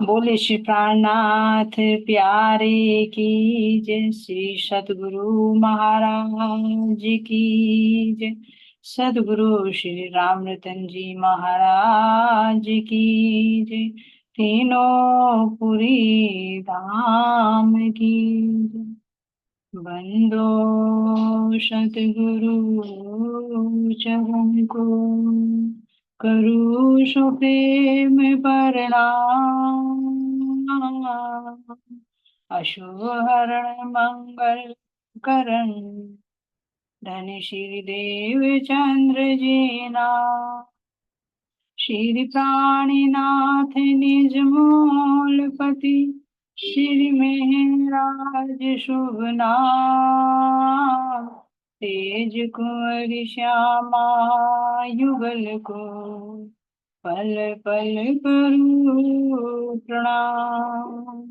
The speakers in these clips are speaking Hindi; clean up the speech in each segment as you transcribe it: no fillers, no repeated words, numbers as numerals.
बोले श्री प्राणनाथ प्यारे की जय। श्री सतगुरु महाराज की जय। सतगुरु श्री रामरतन जी महाराज की जय। तीनों पुरी धाम की जय। बंदो सतगुरु चरण को, करू सो प्रेम प्रणाम। अशुभ हरण मंगल करण, धन श्री देव चंद्र जीना। श्री प्राणीनाथ निज मूलपति, श्री मेहराज शुभ नाम। तेज कुंवर श्यामा युगल को, पल पल करूं प्रणाम।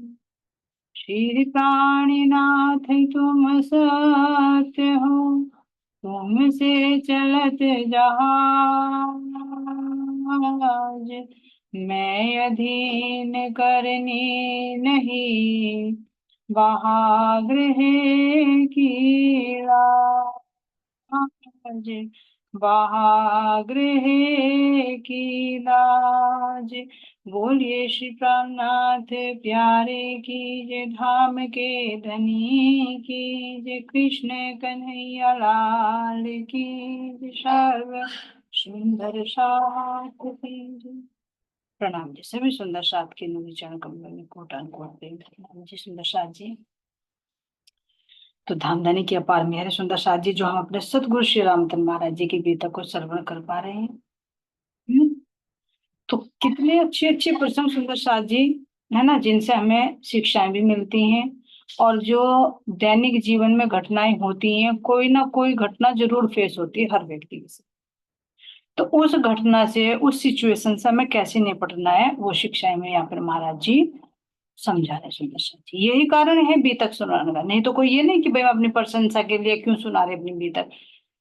श्री प्राणीनाथ तुम सत्य हो, तुमसे चलत जहाज। मैं अधीन करनी नहीं, वहाग्रह की लाज। वहाग्रह की लाज। बोलिए श्री प्राणनाथ प्यारे की जय। धाम के धनी की जय। कृष्ण कन्हैया लाल की जय। सर्व सुंदर साथ की जय। प्रणाम जी। सभी सुंदर साथ के नुरी चरण कमल में कोटान कोट प्रेम। प्रणाम जी सुंदर साथ जी। तो धामधनी की अपार मेहर है सुंदर साथ जी, जो हम अपने सतगुरु श्री रामचंद्र महाराज जी की गीता को श्रवण कर पा रहे हैं। तो कितने अच्छे अच्छे प्रसंग सुंदर साथ जी, है ना, जिनसे हमें शिक्षाएं भी मिलती हैं। और जो दैनिक जीवन में घटनाएं होती हैं, कोई ना कोई घटना जरूर फेस होती है हर व्यक्ति के साथ। तो उस घटना से, उस सिचुएशन से हमें कैसे निपटना है, वो शिक्षाएं में यहाँ पर महाराज जी समझा रहे सुंदर साथ जी। यही कारण है बीतक सुनाने का। नहीं तो कोई ये नहीं कि भाई अपनी प्रशंसा के लिए क्यों सुना रहे अपनी बीतक।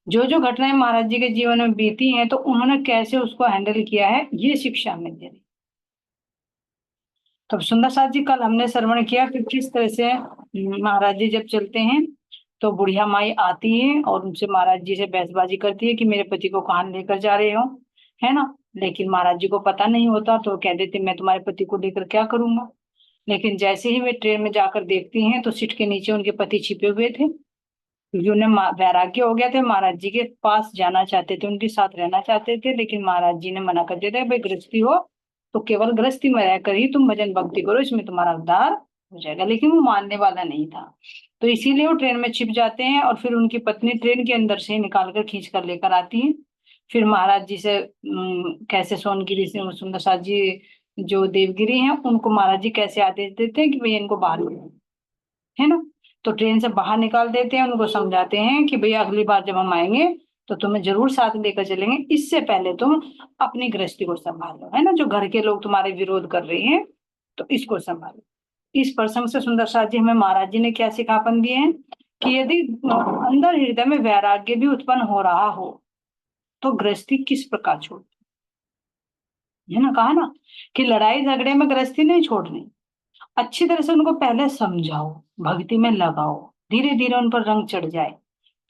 जो जो घटनाएं महाराज जी के जीवन में बीती हैं, तो उन्होंने कैसे उसको हैंडल किया है, ये शिक्षा हमें दे रही। तो सुंदर साथ जी, कल हमने श्रवण किया कि किस तरह से महाराज जी जब चलते हैं तो बुढ़िया माई आती है और उनसे महाराज जी से बहसबाजी करती है कि मेरे पति को कहाँ लेकर जा रहे हो, है ना। लेकिन महाराज जी को पता नहीं होता, तो कह देते मैं तुम्हारे पति को लेकर क्या करूंगा। लेकिन जैसे ही वे ट्रेन में जाकर देखती हैं तो सीट के नीचे उनके पति छिपे हुए थे, क्योंकि उन्हें वैराग्य हो गया थे। महाराज जी के पास जाना चाहते थे, उनके साथ रहना चाहते थे, लेकिन महाराज जी ने मना कर दिया था, भाई गृहस्थी हो तो केवल गृहस्थी में रहकर ही तुम भजन भक्ति करो, इसमें तुम्हारा उद्धार हो जाएगा। लेकिन वो मानने वाला नहीं था, तो इसीलिए वो ट्रेन में छिप जाते हैं और फिर उनकी पत्नी ट्रेन के अंदर से निकाल कर खींच कर लेकर आती है। फिर महाराज जी से कैसे सोनगिरी से सुंदर साथ जी जो देवगिरी हैं, उनको महाराज जी कैसे आदेश देते हैं कि भैया इनको बाहर निकालो, है ना। तो ट्रेन से बाहर निकाल देते हैं, उनको समझाते हैं कि भैया अगली बार जब हम आएंगे तो तुम्हें जरूर साथ लेकर चलेंगे, इससे पहले तुम अपनी गृहस्थी को संभालो, है ना। जो घर के लोग तुम्हारे विरोध कर रहे हैं, तो इसको संभालो। इस प्रसंग से सुंदर साथ जी हमें महाराज जी ने क्या सिखापन दिए हैं कि यदि अंदर हृदय में वैराग्य भी उत्पन्न हो रहा हो तो गृहस्थी किस प्रकार छोड़, है ना। कहा ना कि लड़ाई झगड़े में गृहस्थी नहीं छोड़नी। अच्छी तरह से उनको पहले समझाओ, भक्ति में लगाओ, धीरे धीरे उन पर रंग चढ़ जाए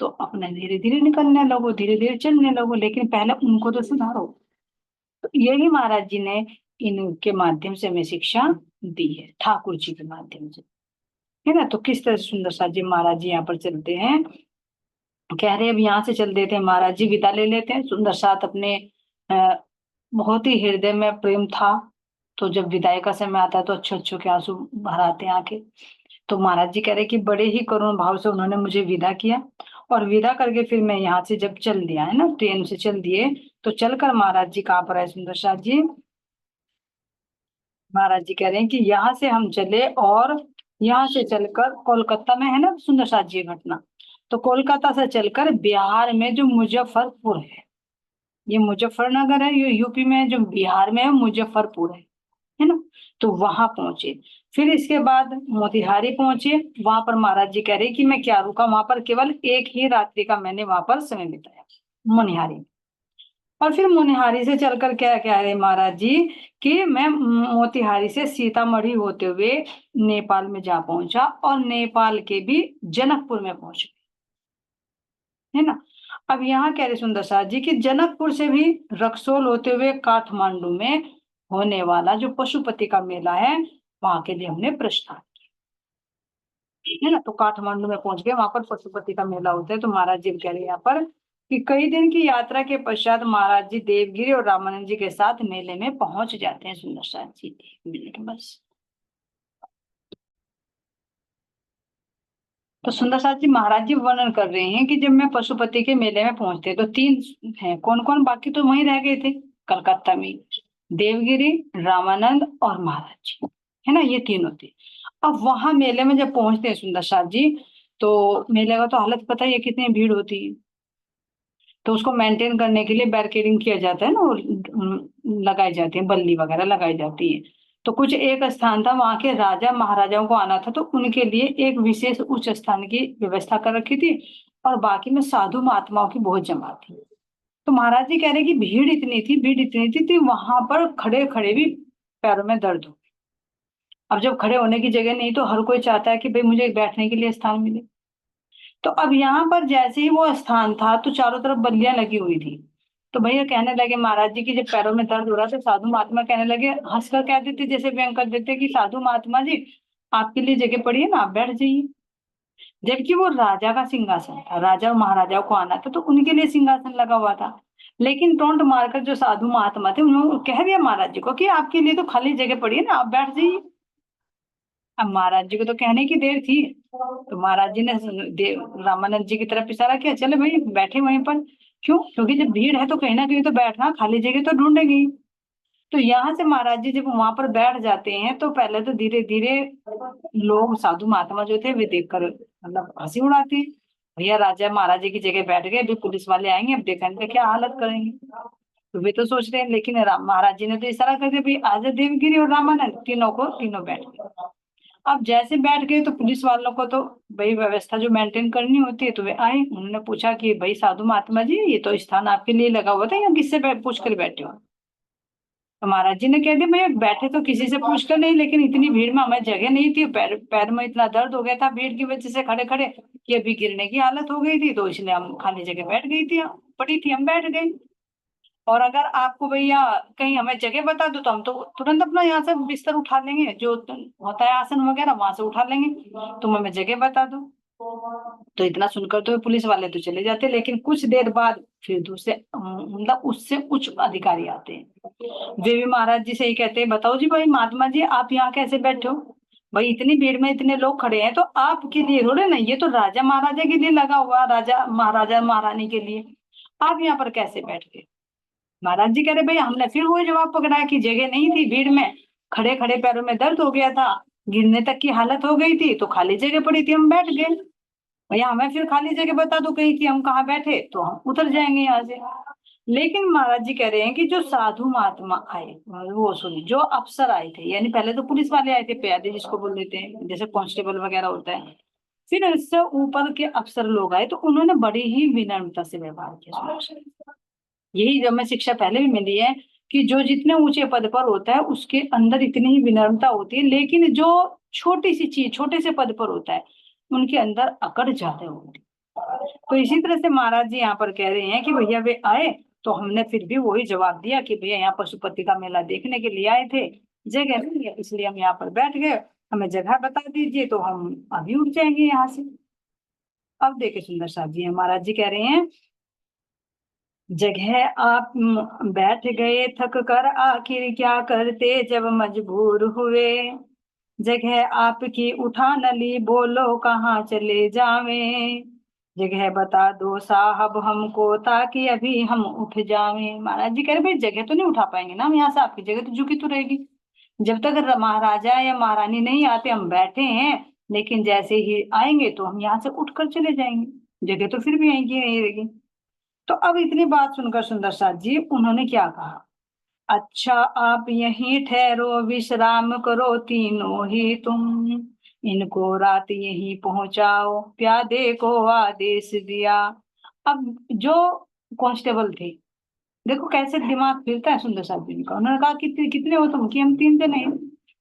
तो अपने धीरे धीरे निकलने लगो, धीरे धीरे चलने लगो, लेकिन पहले उनको तो सुधारो। तो यही महाराज जी ने इनके माध्यम से हमें शिक्षा दी है, ठाकुर जी के माध्यम से, है ना। तो किस तरह से सुंदर साथ जी महाराज जी यहाँ पर चलते हैं, कह रहे अब यहाँ से चल देते हैं। महाराज जी विदा ले लेते हैं। सुंदर साथ अपने बहुत ही हृदय में प्रेम था, तो जब विदाई का समय आता है तो अच्छे अच्छे के आंसू भराते हैं आके। तो महाराज जी कह रहे कि बड़े ही करुण भाव से उन्होंने मुझे विदा किया, और विदा करके फिर मैं यहाँ से जब चल दिया, है ना, ट्रेन से चल दिए, तो चलकर महाराज जी कहाँ पर है सुंदर साथ जी। महाराज जी कह रहे हैं कि यहाँ से हम चले और यहाँ से चलकर कोलकाता में, है ना सुंदर साथ जी घटना, तो कोलकाता से चलकर बिहार में जो मुजफ्फरपुर ये मुजफ्फरनगर है, ये यूपी में है, जो बिहार में है मुजफ्फरपुर है ना। तो वहां पहुंचे। फिर इसके बाद मोतिहारी पहुंचे। वहां पर महाराज जी कह रहे कि मैं क्या रुका, वहां पर केवल एक ही रात्रि का मैंने वहां पर समय बिताया, मनिहारी। और फिर मोनिहारी से चलकर क्या कह रहे महाराज जी कि मैं मोतिहारी से सीतामढ़ी होते हुए नेपाल में जा पहुंचा और नेपाल के भी जनकपुर में पहुंच गए, है ना। अब यहाँ कह रहे सुंदर साथ जी कि जनकपुर से भी रक्सोल होते हुए काठमांडू में होने वाला जो पशुपति का मेला है वहां के लिए हमने प्रस्थान, है ना। तो काठमांडू में पहुंच गए, वहां पर पशुपति का मेला होता है। तो महाराज जी कह रहे हैं यहाँ पर कि कई दिन की यात्रा के पश्चात महाराज जी देवगिरी और रामानंद जी के साथ मेले में पहुंच जाते हैं। सुंदर साथ जी, 1 मिनट बस। तो सुंदर साथ जी महाराज जी वर्णन कर रहे हैं कि जब मैं पशुपति के मेले में पहुंचते तो 3 हैं, कौन कौन, बाकी तो वहीं रह गए थे कलकत्ता में, देवगिरी, रामानंद और महाराज जी, है ना, ये तीनों थे। अब वहां मेले में जब पहुंचते हैं सुंदर साथ जी, तो मेले का तो हालत पता ही है कितनी भीड़ होती है। तो उसको मेंटेन करने के लिए बैरिकेडिंग किया जाता है ना, वो लगाई जाती है, बल्ली वगैरह लगाई जाती है। तो कुछ एक स्थान था, वहां के राजा महाराजाओं को आना था, तो उनके लिए एक विशेष उच्च स्थान की व्यवस्था कर रखी थी, और बाकी में साधु महात्माओं की बहुत जमात थी। तो महाराज जी कह रहे कि भीड़ इतनी थी वहां पर खड़े खड़े भी पैरों में दर्द हो। अब जब खड़े होने की जगह नहीं तो हर कोई चाहता है कि भाई मुझे बैठने के लिए स्थान मिले। तो अब यहाँ पर जैसे ही वो स्थान था तो चारों तरफ बल्लियां लगी हुई थी। तो भैया कहने लगे महाराज जी की जब पैरों में दर्द हो रहा था, साधु महात्मा कहने लगे, हंसकर कह देते, जैसे व्यंग कर देते कि साधु महात्मा जी आपके लिए जगह पड़ी है ना, आप बैठ जाइए। जबकि वो राजा का सिंहासन था, राजा और महाराजाओं को आना था तो उनके लिए सिंहासन लगा हुआ था। लेकिन टोंट मारकर जो साधु महात्मा थे उन्होंने कह दिया महाराज जी को कि आपके लिए तो खाली जगह पड़ी है ना, आप बैठ जाइए। अब महाराज जी को तो कहने की देर थी, तो महाराज जी ने रामानंद जी की तरफ इशारा किया, चले भाई बैठे वहीं पर। क्यों? क्योंकि जब भीड़ है तो कहीं ना कहीं तो बैठना, खाली जगह तो ढूंढेगी। तो यहाँ से महाराज जी जब वहां पर बैठ जाते हैं तो पहले तो धीरे धीरे लोग, साधु महात्मा जो थे वे देखकर मतलब हंसी उड़ाते हैं, भैया राजा महाराजा की जगह बैठ गए, अभी पुलिस वाले आएंगे, अब देखेंगे क्या हालत करेंगे। तो वे तो सोच रहे हैं, लेकिन महाराज जी ने तो इशारा कर दिया, भाई आजा देवगिरी और रामानंद, तीनों बैठ गए। अब जैसे बैठ गए तो पुलिस वालों को तो भाई व्यवस्था जो मेंटेन करनी होती है, तो वे आए, उन्होंने पूछा कि भाई साधु महात्मा जी ये तो स्थान आपके लिए लगा हुआ था, या किससे पूछ कर बैठे हो? तो महाराज जी ने कह दिया, भैया बैठे तो किसी से पूछ कर नहीं, लेकिन इतनी भीड़ में हमें जगह नहीं थी, पैर पैर में इतना दर्द हो गया था भीड़ की वजह से खड़े खड़े कि अभी गिरने की हालत हो गई थी, तो इसलिए हम खाली जगह बैठ गई थी, पड़ी थी, हम बैठ गए। और अगर आपको भैया कहीं हमें जगह बता दो तो हम तो तुरंत अपना यहाँ से बिस्तर उठा लेंगे, जो होता है आसन वगैरह वहां से उठा लेंगे, तुम हमें जगह बता दो। तो इतना सुनकर तो पुलिस वाले तो चले जाते, लेकिन कुछ देर बाद फिर दूसरे मतलब उससे उच्च अधिकारी आते हैं। वे भी महाराज जी से ही कहते हैं, बताओ जी भाई महात्मा जी आप यहाँ कैसे बैठे हो? भाई इतनी भीड़ में इतने लोग खड़े हैं तो आपके लिए थोड़े ना, ये तो राजा महाराजा के लिए लगा हुआ, राजा महाराजा महारानी के लिए, आप यहाँ पर कैसे बैठ गए? महाराज जी कह रहे, भाई हमने फिर वही जवाब पकड़ा कि जगह नहीं थी, भीड़ में खड़े खड़े पैरों में दर्द हो गया था, गिरने तक की हालत हो गई थी, तो खाली जगह पड़ी थी, हम बैठ गए। भैया हमें फिर खाली जगह बता दो कहीं कि हम कहाँ बैठे, तो हम उतर जाएंगे यहाँ से। लेकिन महाराज जी कह रहे हैं कि जो साधु महात्मा आए, वो सुनिए, जो अफसर आए थे, यानी पहले तो पुलिस वाले आए थे, प्यादे जिसको बोल देते हैं, जैसे कांस्टेबल वगैरह होता है, फिर इससे ऊपर के अफसर लोग आए तो उन्होंने बड़ी ही विनम्रता से व्यवहार किया। यही जो हमें शिक्षा पहले भी मिली है कि जो जितने ऊंचे पद पर होता है उसके अंदर इतनी ही विनम्रता होती है, लेकिन जो छोटी सी चीज छोटे से पद पर होता है उनके अंदर अकड़ ज्यादा होती है। तो इसी तरह से महाराज जी यहाँ पर कह रहे हैं कि भैया वे आए तो हमने फिर भी वही जवाब दिया कि भैया यहाँ पशुपति का मेला देखने के लिए आए थे, जगह नहीं है इसलिए हम यहाँ पर बैठ गए, हमें जगह बता दीजिए तो हम अभी उठ जाएंगे यहाँ से। अब देखे सुंदर साहब जी महाराज जी कह रहे हैं, जगह आप बैठ गए थक कर आखिर क्या करते जब मजबूर हुए, जगह आपकी उठा न ली बोलो कहाँ चले जावे, जगह बता दो साहब हमको ताकि अभी हम उठ जावे। महाराज जी कह रहे भाई जगह तो नहीं उठा पाएंगे ना हम यहाँ से, आपकी जगह तो झुकी तो रहेगी, जब तक महाराजा या महारानी नहीं आते हम बैठे हैं, लेकिन जैसे ही आएंगे तो हम यहाँ से उठकर चले जाएंगे, जगह तो फिर भी आएंगी नहीं रहेगी। तो अब इतनी बात सुनकर सुंदर साथ जी उन्होंने क्या कहा, अच्छा आप यहीं ठहरो विश्राम करो तीनों ही तुम, इनको रात यहीं पहुंचाओ प्यादे को आदेश दिया। अब जो कांस्टेबल थे देखो कैसे दिमाग फिरता है सुंदर साहब जी का। उन्होंने कहा कितने कितने हो तुम, कि हम 3 जने हैं।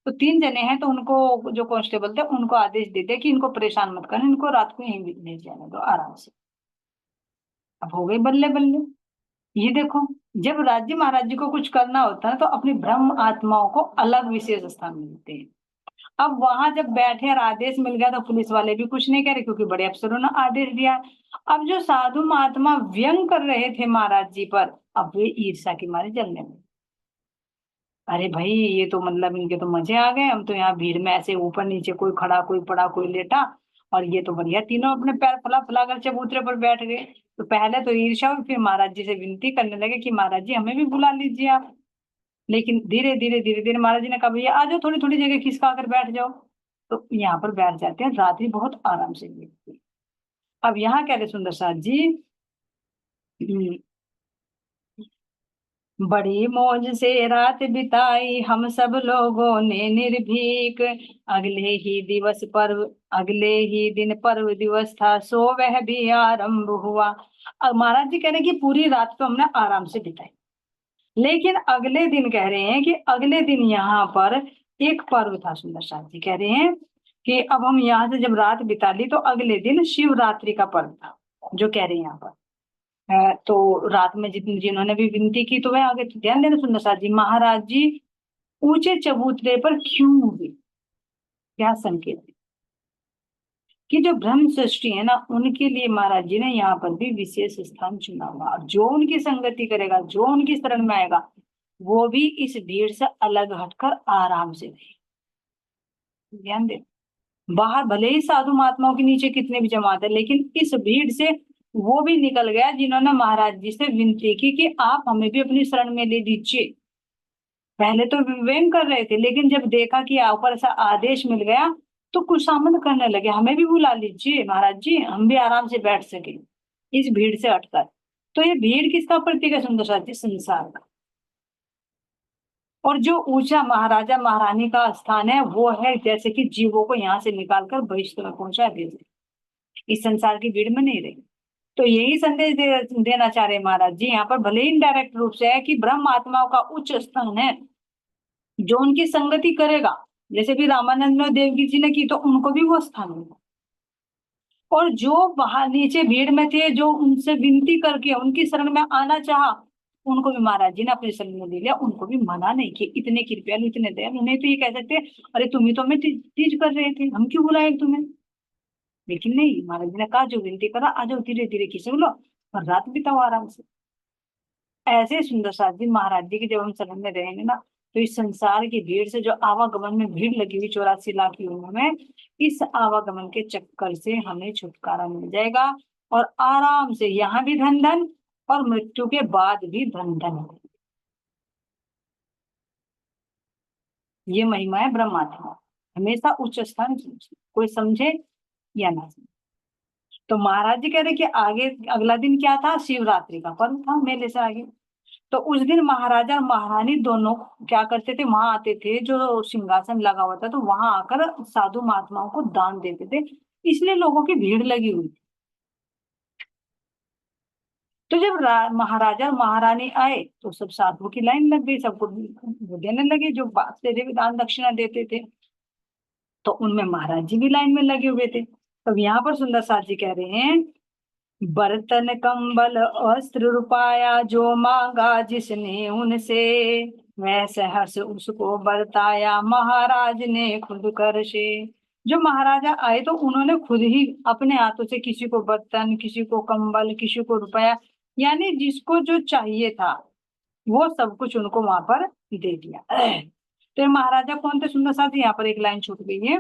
तो 3 जने हैं, तो उनको जो कांस्टेबल थे उनको आदेश दे दिया कि इनको परेशान मत करना, इनको रात को यहीं ले जाने दो आराम से। अब हो गई बल्ले बल्ले। ये देखो, जब राज्य महाराज जी को कुछ करना होता है तो अपनी ब्रह्म आत्माओं को अलग विशेष स्थान मिलते हैं। अब वहां जब बैठे और आदेश मिल गया तो पुलिस वाले भी कुछ नहीं कह रहे, क्योंकि बड़े अफसरों ने आदेश दिया। अब जो साधु महात्मा व्यंग कर रहे थे महाराज जी पर, अब वे ईर्ष्या के मारे जलने लगे। अरे भाई, ये तो मतलब इनके तो मजे आ गए, हम तो यहाँ भीड़ में ऐसे ऊपर नीचे, कोई खड़ा कोई पड़ा कोई लेटा, और ये तो बढ़िया तीनों अपने पैर फैला फैला कर चबूतरे पर बैठ गए। तो पहले तो ईर्ष्या हुई, फिर महाराज जी से विनती करने लगे कि महाराज जी हमें भी बुला लीजिए आप। लेकिन धीरे धीरे महाराज जी ने कहा भैया आ जाओ, थोड़ी थोड़ी जगह खिसका कर बैठ जाओ। तो यहाँ पर बैठ जाते हैं, रात्रि बहुत आराम से बीतती है। अब यहाँ कह रहे सुंदर साथ जी, "हम्म, बड़ी मौज से रात बिताई हम सब लोगों ने निर्भीक। अगले ही दिवस पर्व अगले ही दिन पर्व दिवस था, सो वह भी आरंभ हुआ। अब महाराज जी कह रहे हैं कि पूरी रात तो हमने आराम से बिताई, लेकिन अगले दिन कह रहे हैं कि अगले दिन यहाँ पर एक पर्व था। सुंदर साथ जी कह रहे हैं कि अब हम यहाँ से जब रात बिता ली तो अगले दिन शिवरात्रि का पर्व था, जो कह रहे हैं यहाँ पर। तो रात में जितनी जिन्होंने भी विनती की तो वह आगे, तो ध्यान देना सुंदर साथ जी, महाराज जी ऊंचे चबूतरे पर क्यों हुए, क्या संकेत है कि जो ब्रह्म सृष्टि है ना, उनके लिए महाराज जी ने यहाँ पर भी विशेष स्थान चुना हुआ। और जो उनकी संगति करेगा, जो उनकी शरण में आएगा, वो भी इस भीड़ से अलग हटकर आराम से रहे। ध्यान दे, बाहर भले ही साधु महात्माओं के नीचे कितने भी जमात है, लेकिन इस भीड़ से वो भी निकल गया जिन्होंने महाराज जी से विनती की कि आप हमें भी अपनी शरण में ले लीजिए। पहले तो व्यंग कर रहे थे, लेकिन जब देखा कि ऊपर से आदेश मिल गया तो खुशामद करने लगे, हमें भी बुला लीजिए महाराज जी, हम भी आराम से बैठ सके इस भीड़ से हटकर। तो ये भीड़ किसका प्रतीक है सुंदर साथी? संसार का। और जो ऊंचा महाराजा महारानी का स्थान है वो है जैसे कि जीवों को यहाँ से निकालकर भविष्य में पहुंचा दे, इस संसार की भीड़ में नहीं रहे। तो यही संदेश देना चाह रहे महाराज जी यहाँ पर, भले ही इनडायरेक्ट रूप से है, कि ब्रह्म आत्माओं का उच्च स्थान है जो उनकी संगति करेगा। जैसे भी रामानंद देवगी जी ने की, तो उनको भी वो स्थान मिला। और जो वहां नीचे भीड़ में थे, जो उनसे विनती करके उनकी शरण में आना चाहा, उनको भी महाराज जी ने अपने शरण में ले लिया, उनको भी मना नहीं किया। इतने कृपयालु, इतने दयालु। उन्हें तो ये कह सकते अरे तुम ही तो हमें तीज कर रहे थे, हम क्यों बुलाए तुम्हें। लेकिन नहीं, महाराज जी ने कहा जो विनती करा आ जाओ, धीरे धीरे खिसक लो और रात बिताओ आराम से। ऐसे सुंदर साथ जी महाराज जी की जब हम शरण में रहेंगे ना, तो इस संसार की भीड़ से, जो आवागमन में भीड़ लगी हुई 84 लाख युगों में, इस आवागमन के चक्कर से हमें छुटकारा मिल जाएगा। और आराम से यहाँ भी धन धन, और मृत्यु के बाद भी धन धन। ये महिमा है ब्रह्मात्मा। हमेशा उच्च स्थान कोई समझे या ना समझे। तो महाराज जी कह रहे कि आगे अगला दिन क्या था? शिवरात्रि का पर्व था, मेले से आगे। तो उस दिन महाराजा और महारानी दोनों क्या करते थे? वहां आते थे, जो सिंहासन लगा हुआ था, तो वहां आकर साधु महात्माओं को दान देते थे, इसलिए लोगों की भीड़ लगी हुई थी। तो जब महाराजा और महारानी आए तो सब साधुओं की लाइन लग गई, सबको वो देने लगे जो बात से दान दक्षिणा देते थे। तो उनमें महाराज जी भी लाइन में लगे हुए थे। तब यहाँ पर सुंदर साथ जी कह रहे हैं, बर्तन कंबल वस्त्र रुपाया, जो मांगा जिसने उनसे, वह सहर्ष उसको बरताया, महाराज ने खुद कर से। जो महाराजा आए तो उन्होंने खुद ही अपने हाथों से किसी को बर्तन, किसी को कंबल, किसी को रुपया, यानी जिसको जो चाहिए था वो सब कुछ उनको वहां पर दे दिया। तो ये महाराजा कौन थे सुंदर साथी? यहाँ पर एक लाइन छूट गई है।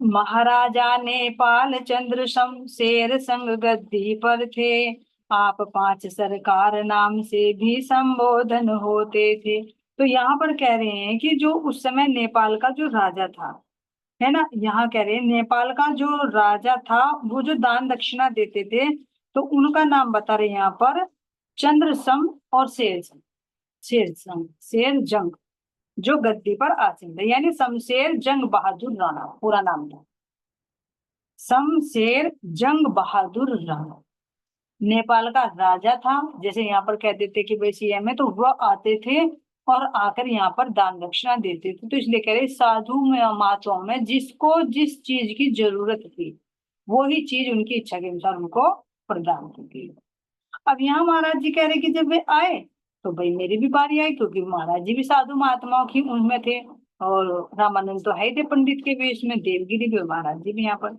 महाराजा नेपाल चंद्र शमशेर संग गद्दी पर थे, आप 5 सरकार नाम से भी संबोधन होते थे। तो यहाँ पर कह रहे हैं कि जो उस समय नेपाल का जो राजा था, है ना, यहाँ कह रहे हैं नेपाल का जो राजा था, वो जो दान दक्षिणा देते थे, तो उनका नाम बता रहे हैं यहाँ पर, चंद्रसम और शेर जंग, जो गद्दी पर आसीन थे, यानी शमशेर जंग बहादुर राणा पूरा नाम था, शमशेर जंग बहादुर राणा। नेपाल का राजा था, जैसे यहाँ पर कह देते कि भाई सीएम है, तो वह आते थे और आकर यहाँ पर दान दक्षिणा देते थे। तो इसलिए कह रहे साधु महात्माओं में जिसको जिस चीज की जरूरत थी वो ही चीज उनकी इच्छा के अनुसार उनको प्रदान की गई। अब यहाँ महाराज जी कह रहे कि जब वे आए तो भाई मेरी भी बारी आई, क्योंकि महाराज जी भी साधु महात्माओं की उनमें थे, और रामानंद तो है ही थे पंडित के वेश में, देवगिरी भी और महाराज जी भी यहाँ पर।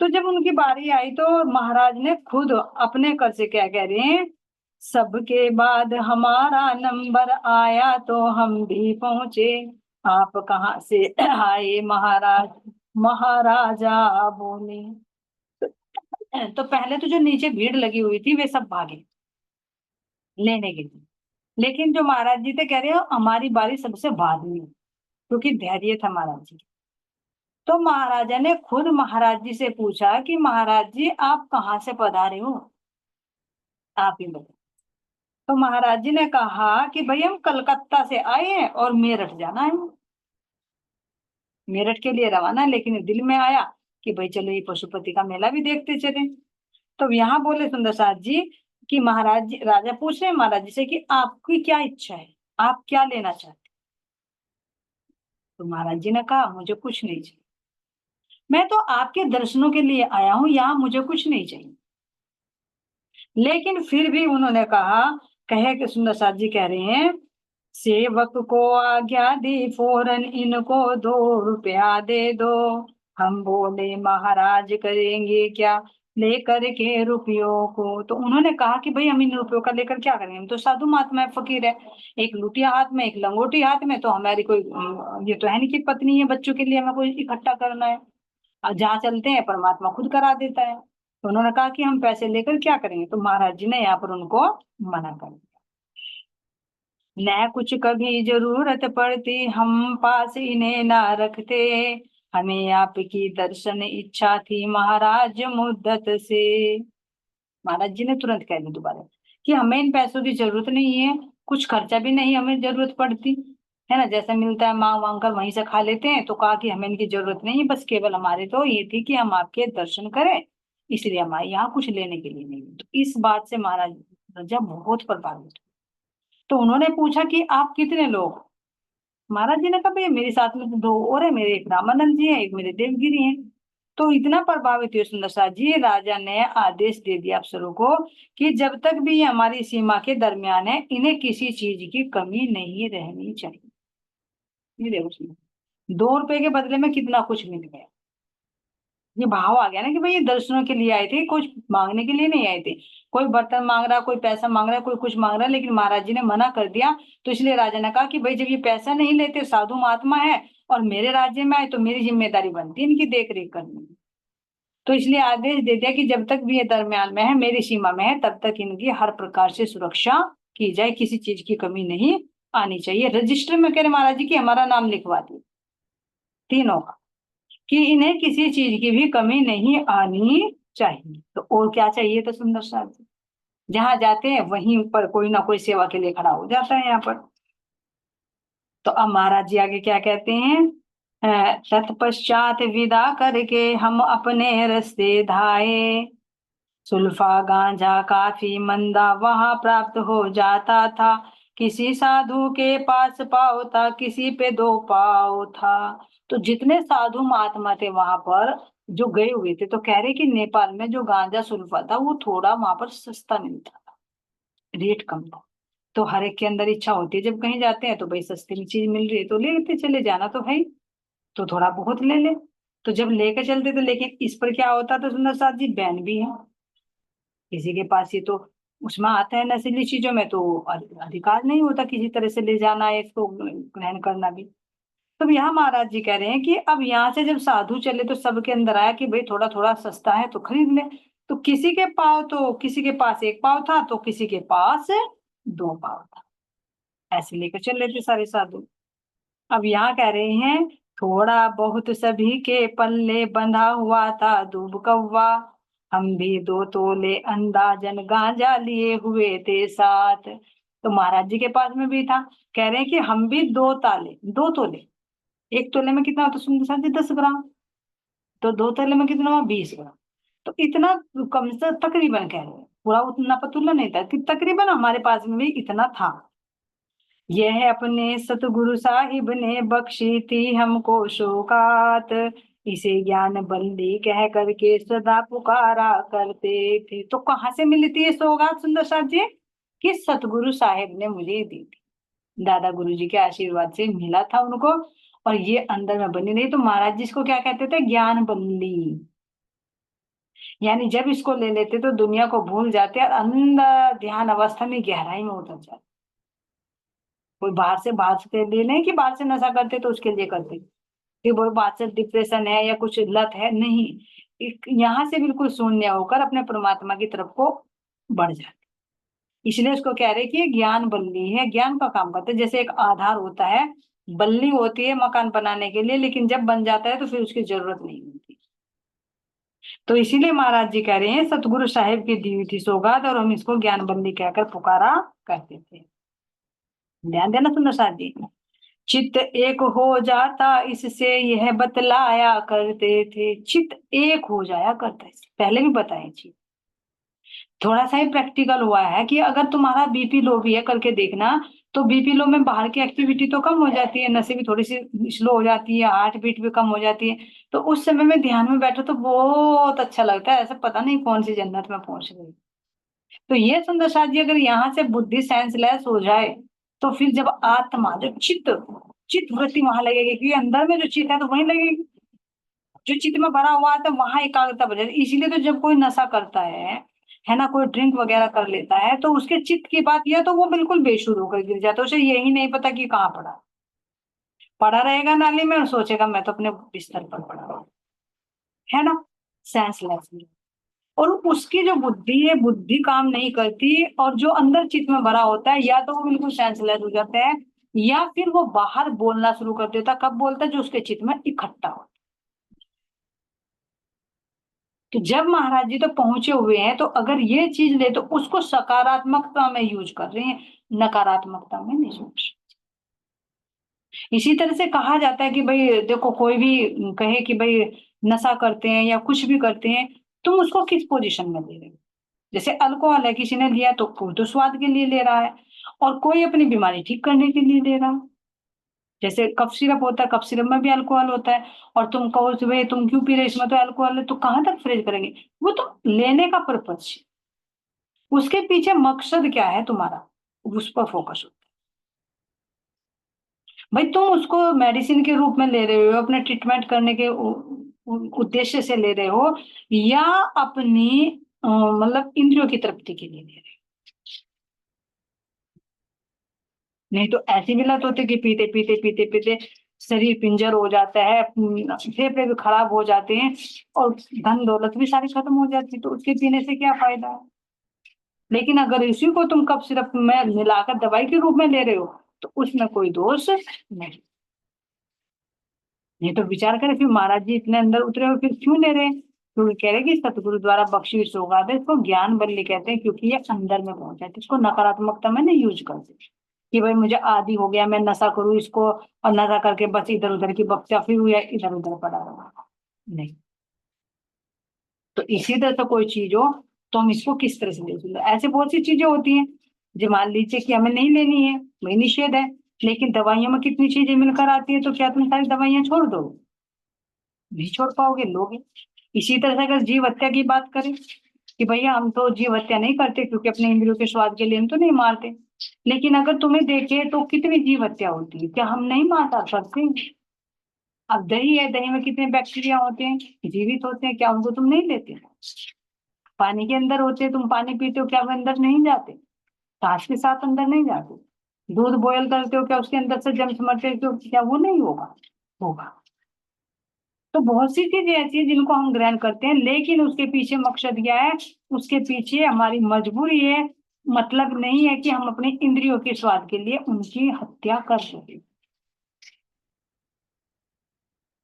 तो जब उनकी बारी आई तो महाराज ने खुद अपने कर से क्या कह रहे हैं, सबके बाद हमारा नंबर आया तो हम भी पहुंचे, आप कहाँ से आए महाराज, महाराजा बोले। तो पहले तो जो नीचे भीड़ लगी हुई थी वे सब भागे लेने के लिए, लेकिन जो महाराज जी थे कह रहे हो हमारी बारी सबसे बाद में, क्योंकि धैर्य था महाराज जी। तो महाराजा ने खुद महाराज जी से पूछा कि महाराज जी आप कहाँ से पधारे हो, आप ही बताओ। तो महाराज जी ने कहा कि भाई हम कलकत्ता से आए हैं और मेरठ जाना है, मेरठ के लिए रवाना है, लेकिन दिल में आया कि भाई चलो ये पशुपति का मेला भी देखते चले। तो यहाँ बोले सुंदर साथ जी कि महाराज जी, राजा पूछ रहे हैं महाराज जी से कि आपकी क्या इच्छा है, आप क्या लेना चाहते। तो महाराज जी ने कहा मुझे कुछ नहीं चाहिए, मैं तो आपके दर्शनों के लिए आया हूं, यहाँ मुझे कुछ नहीं चाहिए। लेकिन फिर भी उन्होंने कहा, कहे कि सुंदर साथ जी कह रहे हैं, सेवक को आज्ञा दी फौरन इनको 2 रुपया दे दो। हम बोले महाराज करेंगे क्या लेकर के रुपयों को। तो उन्होंने कहा कि भाई हम इन रुपयों का लेकर क्या करेंगे, हम तो साधु महात्मा है, फकीर है, एक लुटिया हाथ में एक लंगोटी हाथ में, तो हमारी कोई ये तो है नहीं कि पत्नी है बच्चों के लिए हमें कोई इकट्ठा करना है, और जहाँ चलते हैं परमात्मा खुद करा देता है। तो उन्होंने कहा कि हम पैसे लेकर क्या करेंगे, तो महाराज जी ने यहाँ पर उनको मना कर दिया। न कुछ कभी जरूरत पड़ती हम पास इन्हें ना रखते, हमें आपकी दर्शन इच्छा थी महाराज मुद्दत से। महाराज जी ने तुरंत कह दिया दोबारा कि हमें इन पैसों की जरूरत नहीं है, कुछ खर्चा भी नहीं हमें जरूरत पड़ती है ना, जैसा मिलता है मांग मांग कर वहीं से खा लेते हैं। तो कहा कि हमें इनकी जरूरत नहीं है, बस केवल हमारे तो ये थी कि हम आपके दर्शन करें, इसलिए हमारे यहाँ कुछ लेने के लिए नहीं है। तो इस बात से महाराज राजा बहुत प्रभावित हुए। तो उन्होंने पूछा कि आप कितने लोग। महाराज जी ने कहा भैया मेरे साथ में तो 2 और है, मेरे एक रामानंद जी हैं, एक मेरे देवगिरी हैं। तो इतना प्रभावित हुए सुंदर साथ जी, राजा ने आदेश दे दिया अफसरों को कि जब तक भी ये हमारी सीमा के दरमियान है इन्हें किसी चीज की कमी नहीं रहनी चाहिए। ये देखो सुनो, 2 रुपए के बदले में कितना कुछ मिल गया। ये भाव आ गया ना कि भाई ये दर्शनों के लिए आए थे, कुछ मांगने के लिए नहीं आए थे। कोई बर्तन मांग रहा, कोई पैसा मांग रहा, कोई कुछ मांग रहा है, लेकिन महाराज जी ने मना कर दिया। तो इसलिए राजा ने कहा कि भाई जब ये पैसा नहीं लेते, साधु महात्मा है और मेरे राज्य में आए, तो मेरी जिम्मेदारी बनती है इनकी देख रेख करनी। तो इसलिए आदेश दे दिया कि जब तक भी ये दरम्यान में है, मेरी सीमा में है, तब तक इनकी हर प्रकार से सुरक्षा की जाए, किसी चीज की कमी नहीं आनी चाहिए। रजिस्टर में कह रहे महाराज जी की हमारा नाम लिखवा दिए तीनों का, कि इन्हें किसी चीज की भी कमी नहीं आनी चाहिए। तो और क्या चाहिए, तो सुंदर साहब जी जहां जाते हैं वहीं पर कोई ना कोई सेवा के लिए खड़ा हो जाता है यहाँ पर। तो अब महाराज जी आगे क्या कहते हैं, तत्पश्चात विदा करके हम अपने रास्ते धाए, सुल्फा गांजा काफी मंदा वहां प्राप्त हो जाता था, किसी साधु के पास पाव था किसी पे 2 पाव था। तो जितने साधु महात्मा थे वहां पर जो गए हुए थे, तो कह रहे कि नेपाल में जो गांजा सुल्फा था वो थोड़ा वहां पर सस्ता मिलता था, रेट कम था। तो हर एक के अंदर इच्छा होती है जब कहीं जाते हैं तो भाई सस्ती में चीज मिल रही है तो ले लेते चले, जाना तो है ही, तो थोड़ा बहुत ले ले। तो जब लेकर चलते थे, लेकिन इस पर क्या होता था सुंदर साथ जी, बैन भी है, किसी के पास ये तो उसमें आता है नशीली चीजों में, तो अधिकार नहीं होता किसी तरह से ले जाना है इसको ग्रहण करना भी। तो यहाँ महाराज जी कह रहे हैं कि अब यहाँ से जब साधु चले तो सबके अंदर आया कि भाई थोड़ा थोड़ा सस्ता है तो खरीद ले। तो किसी के पाव, तो किसी के पास 1 पाव था तो किसी के पास 2 पाव था, ऐसे लेकर चल रहे थे सारे साधु। अब यहाँ कह रहे हैं, थोड़ा बहुत सभी के पल्ले बंधा हुआ था दूब कौवा, हम भी 2 तोले अंदाजन गांजा लिए हुए थे साथ। तो महाराज जी के पास में भी था, कह रहे हैं कि हम भी 2 तोले, 1 तोले में कितना होता सुंदर साथ जी, 10 ग्राम, तो 2 तोले में कितना हुआ, 20 ग्राम। तो इतना कम से तकरीबन कह रहे हैं पूरा उतना पतुला नहीं था कि तकरीबन हमारे पास में भी इतना था। यह अपने सतगुरु साहिब ने बख्शी थी हमको सौगात, इसे ज्ञान बल्ली कह करके सदा पुकारा करते थे। तो कहाँ से मिली थी ये सौगात सुंदर साथ जी? कि सतगुरु साहिब ने मुझे दी थी, दादा गुरु जी के आशीर्वाद से मिला था उनको, और ये अंदर में बनी रही। तो महाराज जी इसको क्या कहते थे? ज्ञान बल्ली। यानी जब इसको ले लेते तो दुनिया को भूल जाते और अंदर ध्यान अवस्था में गहराई में उतर जाते। कोई बाहर से ले नहीं कि बाहर से नशा करते तो उसके लिए करते कि वो बाहर से डिप्रेशन है या कुछ लत है, नहीं। यहाँ से बिल्कुल शून्य होकर अपने परमात्मा की तरफ को बढ़ जाते। इसलिए उसको कह रहे कि ये ज्ञान बल्ली है, ज्ञान का काम करते हैं। जैसे एक आधार होता है, बल्ली होती है मकान बनाने के लिए, लेकिन जब बन जाता है तो फिर उसकी जरूरत नहीं होती। तो इसीलिए महाराज जी कह रहे हैं सतगुरु साहिब की दी हुई थी सौगात, और हम इसको ज्ञान बल्ली कहकर पुकारा करते थे। ध्यान देना सुंदर साथ जी। चित्त एक हो जाता इससे यह बतलाया करते थे। चित्त एक हो जाया करता है, पहले भी बताए जी। थोड़ा सा ही प्रैक्टिकल हुआ है कि अगर तुम्हारा बीपी लो भी है करके देखना, तो बीपी लो में बाहर की एक्टिविटी तो कम हो जाती है, नसें भी थोड़ी सी स्लो हो जाती है, हार्ट बीट भी कम हो जाती है। तो उस समय में ध्यान में बैठो तो बहुत अच्छा लगता है, ऐसा पता नहीं कौन सी जन्नत में पहुंच गई। तो ये सुंदर साथ जी, अगर यहाँ से बुद्धि सेंसलेस हो जाए तो फिर जब आत्मा, जब चित्त, चित्त वृत्ति वहां लगेगी, क्योंकि अंदर में जो चित्त है तो वहीं लगेगी। जो चित्त में भरा हुआ है तो वहां एकाग्रता बढ़ जाती है। इसीलिए तो जब कोई नशा करता है ना, कोई ड्रिंक वगैरह कर लेता है, तो उसके चित्त की बात यह, तो वो बिल्कुल बेसुध होकर गिर जाता है, उसे यही नहीं पता कि कहाँ पड़ा। पड़ा रहेगा नाली में और सोचेगा मैं तो अपने बिस्तर पर पड़ा हूं, है ना, सेंसलेस। और उसकी जो बुद्धि है, बुद्धि काम नहीं करती, और जो अंदर चित्त में भरा होता है या तो वो बिल्कुल सेंसलेस हो जाता है, या फिर वो बाहर बोलना शुरू कर देता। कब बोलता है? जो उसके चित्त में इकट्ठा हो। तो जब महाराज जी तो पहुंचे हुए हैं, तो अगर ये चीज ले तो उसको सकारात्मकता में यूज कर रहे हैं, नकारात्मकता में नहीं यूज। इसी तरह से कहा जाता है कि भाई देखो, कोई भी कहे कि भाई नशा करते हैं या कुछ भी करते हैं, तुम उसको किस पोजीशन में ले रहे हो? जैसे अल्कोहल है, किसी ने लिया तो कोई तो स्वाद के लिए ले रहा है, और कोई अपनी बीमारी ठीक करने के लिए ले रहा है। जैसे कफ सिरप होता है, कफ सिरप में भी अल्कोहल होता है, और तुम कहो कि भाई तुम क्यों पी रहे, इसमें तो अल्कोहल है, तो कहाँ तक फ्रेज करेंगे? वो तो लेने का पर्पज, उसके पीछे मकसद क्या है तुम्हारा, उस पर फोकस हो। भाई तुम उसको मेडिसिन के रूप में ले रहे हो, अपने ट्रीटमेंट करने के उद्देश्य से ले रहे हो, या अपनी मतलब इंद्रियों की तृप्ति के लिए ले रहे हो? नहीं तो ऐसी भी लत होती है कि पीते पीते पीते पीते शरीर पिंजर हो जाता है, फेफड़े भी खराब हो जाते हैं, और धन दौलत भी सारी खत्म हो जाती है, तो उसके पीने से क्या फायदा है? लेकिन अगर इसी को तुम कफ सिरप में मिलाकर दवाई के रूप में ले रहे हो, तो उसमें कोई दोष नहीं। नहीं तो विचार करें, फिर महाराज जी इतने अंदर उतरे हो, फिर क्यों ले रहे हैं? क्योंकि कह रहे कि सतगुरु द्वारा बख्शी हुई सौगात है, इसको ज्ञान बल्ली कहते हैं, क्योंकि ये अंदर में पहुंच जाती है। इसको नकारात्मकता में नहीं यूज करते कि भाई मुझे आदी हो गया, मैं नशा करूं इसको, और नशा करके बस इधर उधर की बकचा फिर या इधर उधर पड़ा रहा। नहीं। तो इसी तरह से कोई चीज हो तो हम इसको किस तरह से ले सकते हैं? ऐसे बहुत सी चीजें होती हैं जो मान लीजिए कि हमें नहीं लेनी है, वही निषेध है, लेकिन दवाइयों में कितनी चीजें मिलकर आती है, तो क्या तुम सारी दवाइयां छोड़ दो? नहीं छोड़ पाओगे, लोगे। इसी तरह से अगर जीव हत्या की बात करें कि भैया हम तो जीव हत्या नहीं करते, क्योंकि अपने इंद्रियों के स्वाद के लिए हम तो नहीं मारते, लेकिन अगर तुम्हें देखे तो कितनी जीव हत्या होती है, क्या हम नहीं मार सकते? अब दही है, दही में कितने बैक्टीरिया होते हैं, जीवित होते हैं, क्या उनको तुम नहीं लेते? पानी के अंदर होते हैं, तुम पानी पीते हो, क्या वो अंदर नहीं जाते? सांस के साथ अंदर नहीं जाते? दूध बॉयल करते हो, क्या उसके अंदर से जम्स मरते हो, क्या वो नहीं होगा? होगा। तो बहुत सी चीजें ऐसी है जिनको हम ग्रहण करते हैं, लेकिन उसके पीछे मकसद क्या है? उसके पीछे हमारी मजबूरी है। मतलब नहीं है कि हम अपने इंद्रियों के स्वाद के लिए उनकी हत्या कर सके।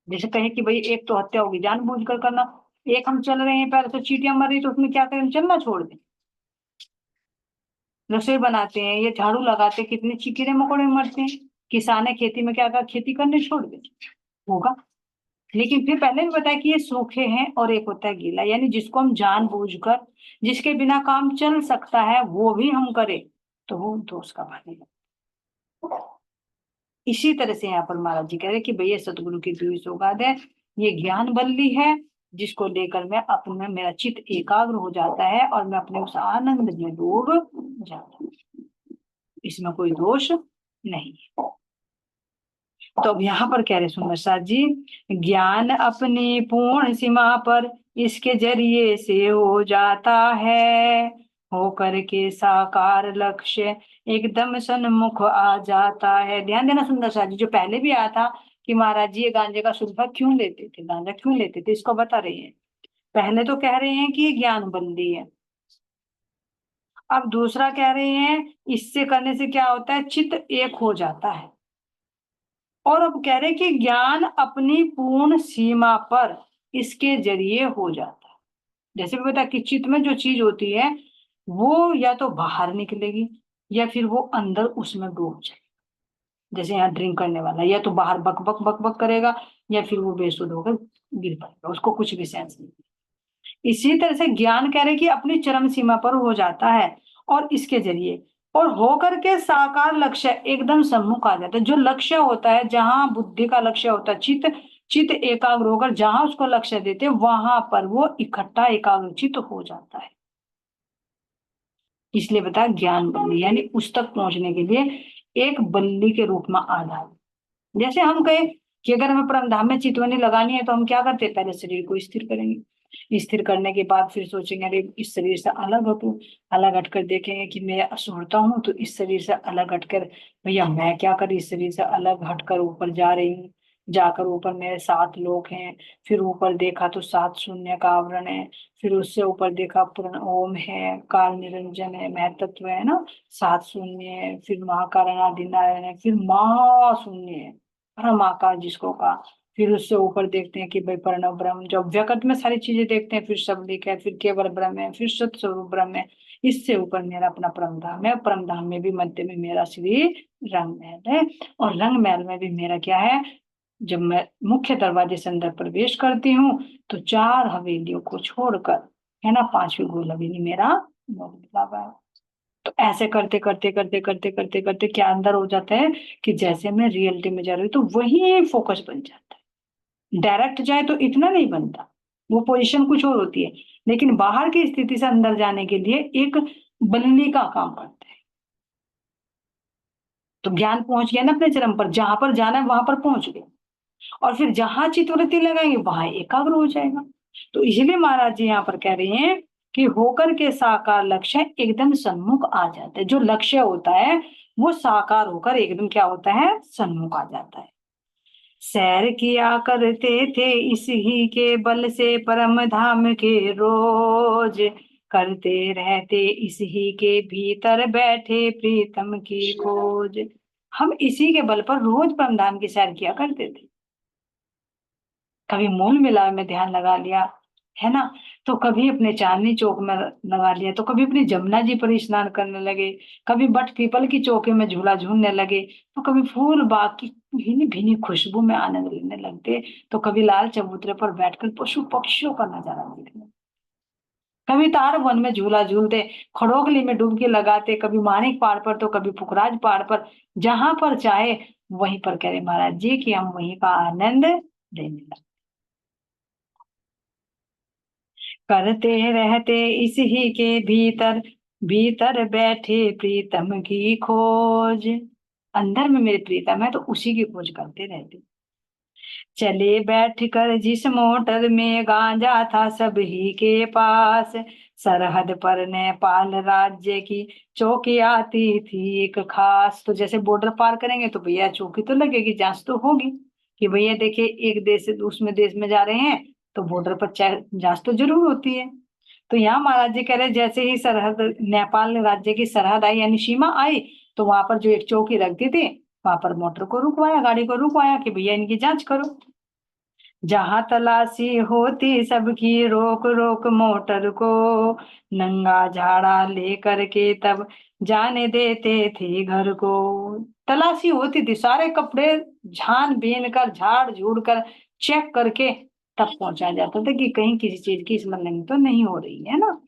जैसे कहे कि भाई एक तो हत्या होगी जानबूझ कर करना, एक हम चल रहे हैं, पहले से चींटियां मर रही, तो उसमें क्या करें? हम चलना छोड़ दें? रसोई बनाते हैं या झाड़ू लगाते हैं, कितने कीड़े मकोड़े मरते हैं। किसान है, खेती में क्या कर खेती करने छोड़ दे? होगा। लेकिन फिर पहले भी बताया कि ये सूखे हैं और एक होता है गीला, यानी जिसको हम जानबूझकर, जिसके बिना काम चल सकता है वो भी हम करें तो वो दोष का भागी है। इसी तरह से यहाँ पर महाराज जी कह रहे कि भैया सतगुरु की दी हुई सौगात है, ये ज्ञान बल्ली है जिसको लेकर मैं अपने, मेरा चित्त एकाग्र हो जाता है और मैं अपने उस आनंद में डूब जाता हूँ, इसमें कोई दोष नहीं है। तो अब यहाँ पर कह रहे सुंदर साथ जी, ज्ञान अपनी पूर्ण सीमा पर इसके जरिए से हो जाता है, होकर के साकार लक्ष्य एकदम सन्मुख आ जाता है। ध्यान देना सुंदर साथ जी, जो पहले भी आया था कि महाराज जी ये गांजे का सुल्फा क्यों लेते थे, गांजा क्यों लेते थे, इसको बता रहे हैं। पहले तो कह रहे हैं कि ये ज्ञान बंदी है, अब दूसरा कह रहे हैं इससे करने से क्या होता है, चित्त एक हो जाता है। और अब कह रहे कि ज्ञान अपनी पूर्ण सीमा पर इसके जरिए हो जाता है। जैसे भी बता कि चित्त में जो चीज होती है वो या तो बाहर निकलेगी या फिर वो अंदर उसमें डूब जाएगी। जैसे यहाँ ड्रिंक करने वाला या तो बाहर बक बक बक बक करेगा या फिर वो बेसुध होकर गिर पड़ेगा, उसको कुछ भी सेंस नहीं। इसी तरह से ज्ञान कह रहे कि अपनी चरम सीमा पर हो जाता है और इसके जरिए और होकर के साकार लक्ष्य एकदम सम्मुख आ जाता है। जो लक्ष्य होता है, जहां बुद्धि का लक्ष्य होता है, चित्त चित्त एकाग्र होकर जहां उसको लक्ष्य देते वहां पर वो इकट्ठा एकाग्र चित्त हो जाता है। इसलिए बता ज्ञान बल्ली, यानी उस तक पहुंचने के लिए एक बल्ली के रूप में आधार। जैसे हम कहे कि अगर हमें परमधाम में चितवनी लगानी है तो हम क्या करते हैं, पहले शरीर को स्थिर करेंगे, स्थिर करने के बाद फिर सोचेंगे अरे इस शरीर से अलग हटूं, अलग हटकर देखेंगे कि मैं असुरता हूँ तो इस शरीर से अलग हटकर भैया मैं क्या कर, इस शरीर से अलग हटकर ऊपर जा रही हूँ, जाकर ऊपर मेरे 7 लोक हैं। फिर ऊपर देखा तो 7 शून्य का आवरण है, फिर उससे ऊपर देखा पूर्ण ओम है, काल निरंजन है, महतत्व है ना, 7 शून्य है, फिर महाकारण आदि नारायण है, फिर महाशून्य है, परम आकाश जिसको कहा। फिर उससे ऊपर देखते हैं कि भाई प्रणव ब्रह्म, जब व्यकट में सारी चीजें देखते हैं, फिर शब्दिक है, फिर केवल ब्रह्म है, फिर सत स्वरूप ब्रह्म है। इससे ऊपर मेरा अपना परमधाम है, परमधाम में भी मध्य में मेरा श्री रंग महल है, और रंग महल में भी मेरा क्या है, जब मैं मुख्य दरवाजे से अंदर प्रवेश करती हूँ तो 4 हवेलियों को छोड़कर, है ना, 5वीं गोल हवेली मेरा मोह मिला हुआ है। तो ऐसे करते करते करते करते करते करते क्या अंदर हो जाता है कि जैसे मैं रियलिटी में जा रही हूँ तो वही फोकस बन जाता है। डायरेक्ट जाए तो इतना नहीं बनता, वो पोजीशन कुछ और होती है, लेकिन बाहर की स्थिति से अंदर जाने के लिए एक बल्ली का काम करता है। तो ज्ञान पहुंच गया ना अपने चरम पर, जहां पर जाना है वहां पर पहुंच गए, और फिर जहां चित्तवृत्ति लगाएंगे वहां एकाग्र हो जाएगा। तो इसलिए महाराज जी यहाँ पर कह रहे हैं कि होकर के साकार लक्ष्य एकदम सन्मुख आ जाता है। जो लक्ष्य होता है वो साकार होकर एकदम क्या होता है, सन्मुख आ जाता है। सैर किया करते थे इस ही के बल से परम धाम के रोज, करते रहते इस ही के भीतर बैठे प्रीतम की खोज। हम इसी के बल पर रोज परम धाम की सैर किया करते थे। कभी मूल मिलावे में ध्यान लगा लिया, है ना, तो कभी अपने चांदनी चौक में लगा लिया, तो कभी अपनी जमुना जी पर स्नान करने लगे, कभी बट पीपल की चौके में झूला झूलने लगे, तो कभी फूल बाग की भीनी भीनी खुशबू में आनंद लेने लगते, तो कभी लाल चबूतरे पर बैठकर पशु पक्षियों का नजारा देखने, कभी तार वन में झूला झूलते, खड़ोगली में डुबकी लगाते, कभी मानिक पहाड़ पर तो कभी पुखराज पहाड़ पर, जहां पर चाहे वहीं पर कह रहे महाराज जी कि हम वहीं का आनंद लेने लगे। करते रहते इस ही के भीतर, भीतर बैठे प्रीतम की खोज। अंदर में मेरे प्रीतम है तो उसी की खोज करते रहते। चले बैठ कर जिस मोटर में गांजा था सभी के पास, सरहद पर नेपाल राज्य की चौकी आती थी एक खास। तो जैसे बॉर्डर पार करेंगे तो भैया चौकी तो लगेगी, जांच तो होगी कि भैया देखिए एक देश से दूसरे देश में जा रहे हैं तो बॉर्डर पर जांच तो जरूर होती है। तो यहाँ महाराज जी कह रहे जैसे ही सरहद नेपाल राज्य की सरहद आई यानी सीमा आई, तो वहां पर जो एक चौकी रख दी थी वहां पर मोटर को रुकवाया, गाड़ी को रुकवाया कि भैया इनकी जांच करो। जहां तलाशी होती सबकी रोक रोक मोटर को, नंगा झाड़ा लेकर के तब जाने देते थे घर को। तलाशी होती थी, सारे कपड़े छान बीन कर झाड़ झूड़ कर चेक करके तब पहुंचाया जाता था कि कहीं किसी चीज की स्मगलिंग तो नहीं हो रही है ना।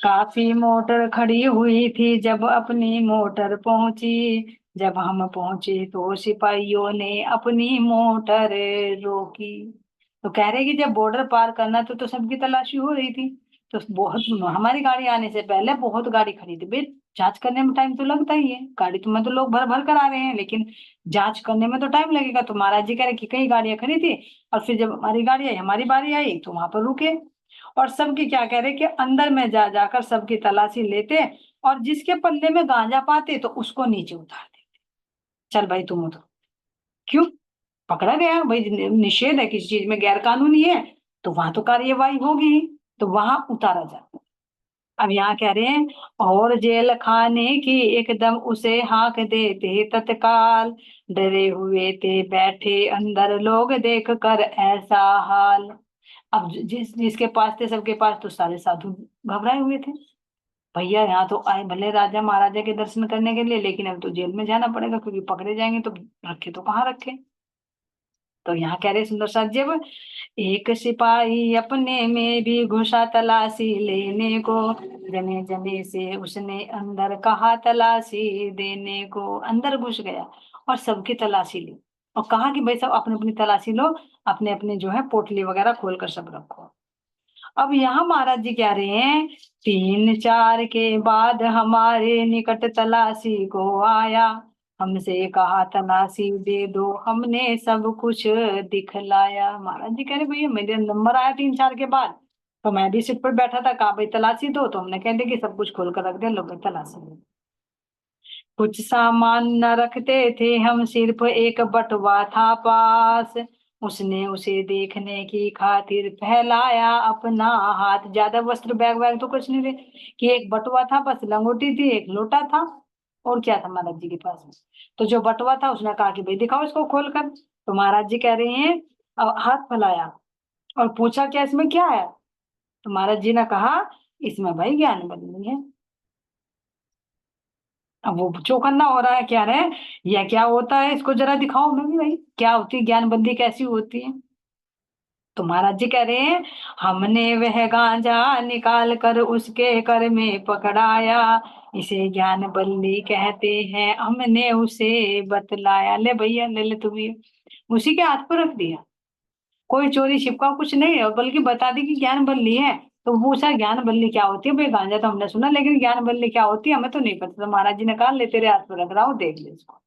काफी मोटर खड़ी हुई थी जब अपनी मोटर पहुंची, जब हम पहुंचे तो सिपाहियों ने अपनी मोटर रोकी। तो कह रहे कि जब बॉर्डर पार करना तो सबकी तलाशी हो रही थी। तो बहुत, हमारी गाड़ी आने से पहले बहुत गाड़ी खड़ी थी भाई। जांच करने में टाइम तो लगता ही है, गाड़ी तो में तो लोग भर भर कर आ रहे हैं, लेकिन जांच करने में तो टाइम लगेगा। तो महाराज जी कह रहे कि कई गाड़ियां खड़ी थी, और फिर जब हमारी गाड़ी आई, हमारी बारी आई, तो वहां पर रुके। और सबकी क्या कह रहे कि अंदर में जा जाकर सबकी तलाशी लेते, और जिसके पल्ले में गांजा पाते तो उसको नीचे उतार देते। चल भाई तुम उतर। क्यों? पकड़ा गया भाई, निषेध है किसी चीज में, गैर कानूनी है, तो वहां तो कार्यवाही होगी ही, तो वहां उतारा जाता। अब यहाँ कह रहे हैं, और जेल खाने की एकदम उसे हाँक देते तत्काल, डरे हुए थे बैठे अंदर लोग देख कर ऐसा हाल। अब जिस जिसके पास थे, सबके पास तो सारे साधु घबराए हुए थे। भैया यहाँ तो आए भले राजा महाराजा के दर्शन करने के लिए, लेकिन अब तो जेल में जाना पड़ेगा, क्योंकि पकड़े जाएंगे तो रखे तो कहाँ रखे। तो यहाँ कह रहे सुंदर साथ, जब एक सिपाही अपने में भी घुसा तलाशी लेने को, जने जने से उसने अंदर कहा तलाशी देने को। अंदर घुस गया और सबकी तलाशी ली, और कहा कि भाई सब अपनी अपनी तलाशी लो, अपने अपने जो है पोटली वगैरह खोल कर सब रखो। अब यहाँ महाराज जी कह रहे हैं, 3 4 के बाद हमारे निकट तलाशी को आया, हमसे कहा तलाशी दे दो, हमने सब कुछ दिखलाया। महाराज जी कह रहे भैया मेरे नंबर आया 3 4 के बाद, तो मैं भी सीट पर बैठा था, कहा भाई तलाशी दो, तो हमने कह दिया कि सब कुछ खोल कर रख दे, लो भाई तलाशी दो। कुछ सामान न रखते थे हम, सिर्फ एक बटुआ था पास, उसने उसे देखने की खातिर फैलाया अपना हाथ। ज्यादा वस्त्र बैग वैग तो कुछ नहीं थे, कि एक बटुआ था बस, लंगोटी थी, एक लोटा था, और क्या था महाराज जी के पास में। तो जो बटुआ था उसने कहा कि भाई दिखाओ इसको खोल कर। तो महाराज जी कह रहे हैं, हाथ फैलाया और पूछा क्या इसमें क्या है। तो महाराज जी ने कहा इसमें भाई ज्ञान बंदी है। अब वो चौकन्ना हो रहा है, क्या रहे यह क्या होता है, इसको जरा दिखाओ मैं भी भाई, क्या होती है ज्ञान बंदी, कैसी होती है। तो महाराज जी कह रहे हैं, हमने वह गांजा निकाल कर उसके कर में पकड़ाया, इसे ज्ञान बल्ली कहते हैं, हमने उसे बतलाया। ले भैया ले ले, तू भी उसी के हाथ पर रख दिया, कोई चोरी छिपका कुछ नहीं है, और बल्कि बता दी कि ज्ञान बल्ली है। तो वो पूछा ज्ञान बल्ली क्या होती है, भाई गांजा तो हमने सुना, लेकिन ज्ञान बल्ली क्या होती है हमें तो नहीं पता। तो महाराज जी ने कहा ले तेरे हाथ पर रख रहा हूँ, देख ले इसको।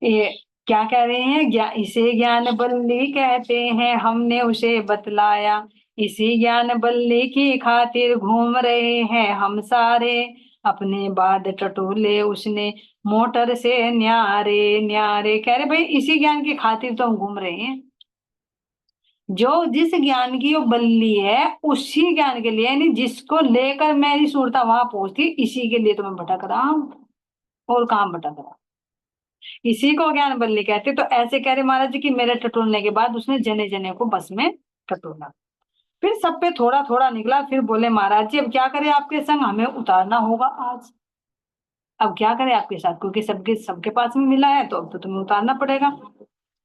ये क्या कह रहे हैं, इसे ज्ञान बल्ली कहते हैं, हमने उसे बतलाया, इसी ज्ञान बल्ली की खातिर घूम रहे हैं हम सारे, अपने बाद टटोले उसने मोटर से न्यारे न्यारे। कह रहे भाई इसी ज्ञान की खातिर तो हम घूम रहे हैं, जो जिस ज्ञान की वो बल्ली है उसी ज्ञान के लिए, यानी जिसको लेकर मेरी सुरता वहां पहुंचती, इसी के लिए तो मैं भटक रहा हूँ, और काम भटक रहा। इसी को ज्ञान बल्ली कहते। तो ऐसे कह रहे महाराज जी कि मेरे टटोलने के बाद उसने जने जने को बस में टटोला, फिर सब पे थोड़ा थोड़ा निकला। फिर बोले महाराज जी अब क्या करें आपके संग, हमें उतारना होगा आज। अब क्या करें आपके साथ, क्योंकि सबके सबके पास में मिला है, तो अब तो तुम्हें उतारना पड़ेगा।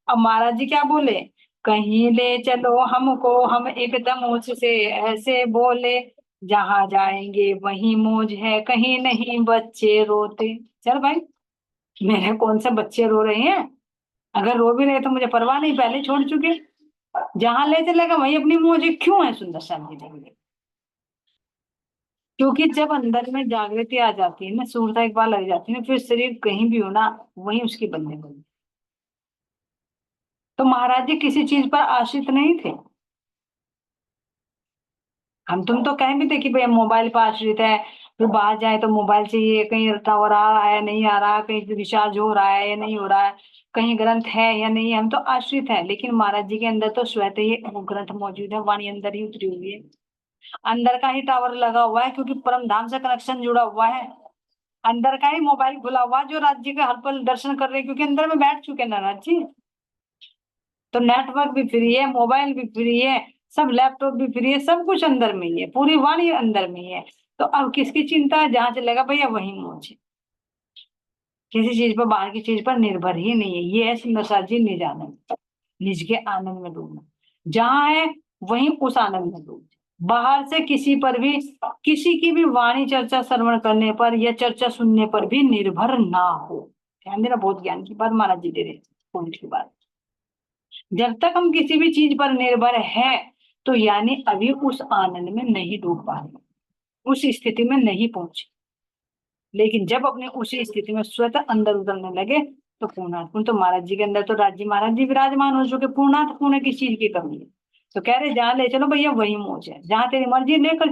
अब महाराज जी क्या बोले, कहीं ले चलो हमको, हम एकदम उससे ऐसे बोले, जहां जाएंगे वहीं मौज है, कहीं नहीं बच्चे रोते। चल भाई, मेरे कौन से बच्चे रो रहे हैं, अगर रो भी रहे तो मुझे परवाह नहीं, पहले छोड़ चुके। जहां ले चलेगा वहीं अपनी मौज है। क्यों है सुंदर श्याम जी देंगे, क्योंकि जब अंदर में जागृति आ जाती है ना, सूरता एक बार लग जाती है ना, फिर शरीर कहीं भी हो ना, वहीं उसकी बनने बनी। तो महाराज जी किसी चीज पर आश्रित नहीं थे। हम तुम तो कह भी थे कि भाई हम मोबाइल पर आश्रित है, फिर बाहर जाए तो मोबाइल चाहिए, कहीं टावर आ रहा है नहीं आ रहा, कहीं रिचार्ज हो रहा है या नहीं हो रहा है, कहीं ग्रंथ है या नहीं, हम तो आश्रित है। लेकिन महाराज जी के अंदर तो स्वतः ही वो ग्रंथ मौजूद है, वाणी अंदर ही उतरी हुई है, अंदर का ही टावर लगा हुआ है, क्योंकि परम धाम से कनेक्शन जुड़ा हुआ है। अंदर का ही मोबाइल खुला हुआ है, जो राज्य जी का हर पल दर्शन कर रहे हैं, क्योंकि अंदर में बैठ चुके हैं ना राज जी। तो नेटवर्क भी फ्री है, मोबाइल भी फ्री है, सब लैपटॉप भी फ्री है, सब कुछ अंदर में ही है, पूरी वाणी अंदर में ही है। तो अब किसकी चिंता है, जहां चलेगा भैया वहीं मौज है। किसी चीज पर, बाहर की चीज पर निर्भर ही नहीं है। ये है सुंदरसा जी निज आनंद, निज के आनंद में डूबना। जहाँ है वहीं उस आनंद में डूब जाए। बाहर से किसी पर भी, किसी की भी वाणी चर्चा श्रवण करने पर या चर्चा सुनने पर भी निर्भर ना हो। ध्यान देना, बहुत ज्ञान की बात महाराज जी दे रहे हैं, पॉइंट की बात। जब तक हम किसी भी चीज पर निर्भर है, तो यानी अभी उस आनंद में नहीं डूब पा रहे, उस स्थिति में नहीं पहुंचे। लेकिन जब अपने उसी स्थिति में स्वतः अंदर उतरने लगे, तो पूर्णार्थ पूर्ण, तो महाराज जी के अंदर तो राज्य महाराज जी विराजमान हो चुके। पूर्णार्थ पूर्ण किस चीज की कमी है? तो कह रहे जहाँ ले चलो भैया वही मौज है, जहाँ तेरी मर्जी लेकर